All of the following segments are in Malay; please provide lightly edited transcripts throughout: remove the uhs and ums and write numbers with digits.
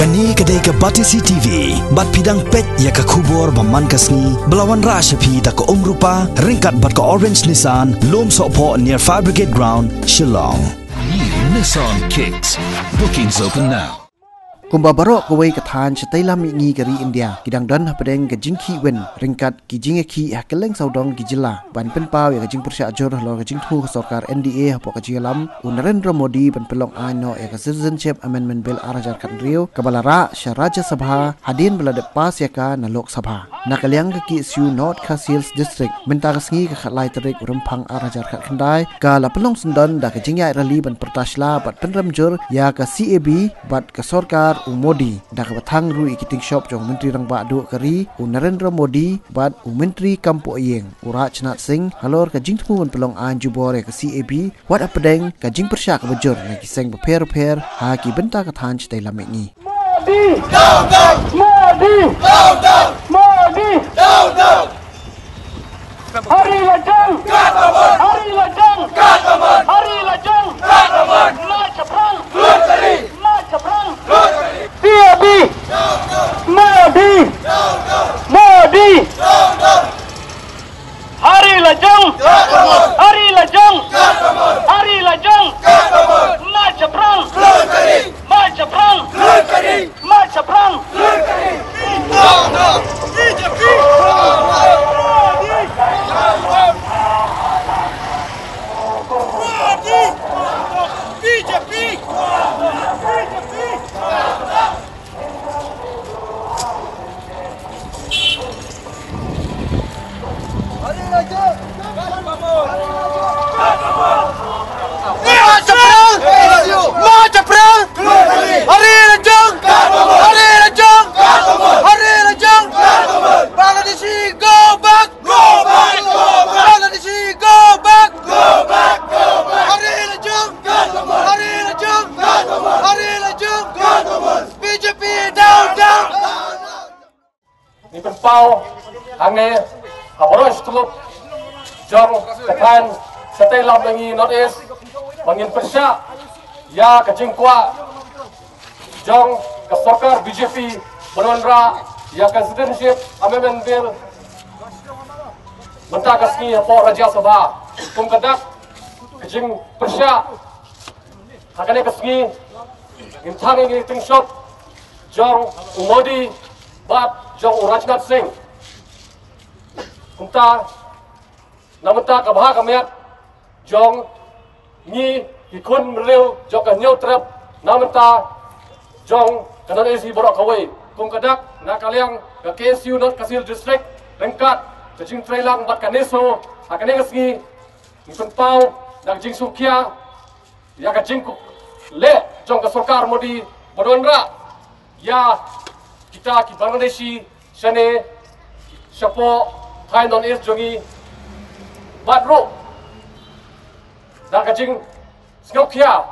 Kani kedai ke Batisi TV, bat pidang pet ya ke kubur baman kasni, belawan rashapi tak ke rupa, ringkat bat ke Orange Nissan, lom sokpo near Fire Brigade Ground, Shillong. New Nissan Kicks. Bookings open now. Kumba barok kawai katan setai lam ingi kari India kidang dan pedeng kejing ki wen ringkat kijing ki keleng saudong kijila ban pen paw ya kejing persya ajur lo kejing thu sarkar NDA hapo kejing lam Narendra Modi ban pelong ano ya Citizenship Amendment Bill arajar kan rio kabalara Rajya Sabha hadin belade pas ya ka na Lok Sabha nakaliang ki isu North Kashils District minta kasngi ka khalai terik rumpang arajar kan kendai ka la pelong sundan da kejing ya rali ban pertasla bat penramjur ya ka CAB bat ka sarkar Modi dah kebatang rui kiting shop jong Menteri Rang Badu Kari Narendra Modi bad Menteri Kampu Ayeng Urat Chnat Singh halor ka jing tmun pelong an jubore ka CAB wat apedeng ka jing persya ka bejur na kiseng beper ha ki benta ka than chtai lamik ni Modi down down Modi down down Modi down down Hari lajang Kataman Hari lajang Kataman Hari lajang Kataman March perang Luteri March perang Luteri CAB Modi Modi Hari lajang Hari lajang Hari lajang March perang Luteri March perang Luteri March perang Luteri BJP Pau hangne aboros klub jong ketan setai lam lengi North East bangin persya ya kecing kwa jong ke sarkar BJP Banwanra ya Citizenship Amendment Bill benta kasni po Rajya Sabha kum kadak kecing persya hakane kasni intang ngi ting shop jong Modi bat jong Urat Chnat Singh kumta namenta kabha kamet jong ni ikun mreu jong kanyau trap namenta jong kanan isi borok kawai kum kadak nakaliang ka KSU North Kashils District rengkat kecing trailang bat kaneso akane ngasgi ikun pau dak jing sukia ya kecing le jong ka sarkar Modi Banwanra ya kita ki Bangladeshi sene sapo Thai non is jongi batro da kajing skokia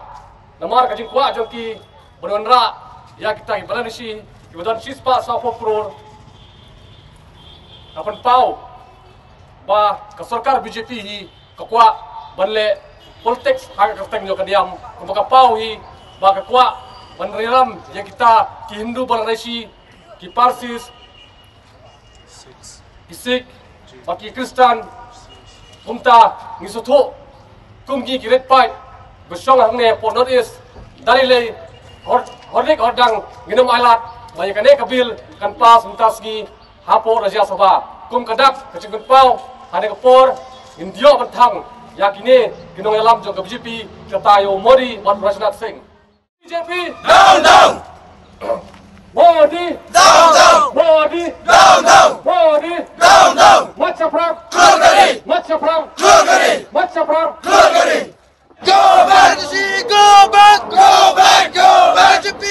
namar kajing kwa jongi Banwanra ya kita ki Bangladeshi ki badan sispa sapo crore apan pau ba ka sarkar BJP hi ka kwa banle politics ha ka teng jo kadiam ka pau hi ba ka kwa banriram ya kita ki Hindu Bangladeshi ki Parsis ki Sikh baki Kristen kumta ngisotho kumgi kiret pai besong hangne po North East dari le hordik hordang nginum ailat bayakane kabil kan pas muntasgi hapo Rajya Sabha kum kadak kecikun pau hane kapor indio bentang yakine ginong alam jong BJP katayo Modi wat Urat Chnat Singh BJP down down Modi down down Modi down down Modi down down Macha Prab Klurgari Macha Prab Klurgari Macha Prab Klurgari Go back go back go back go back BJP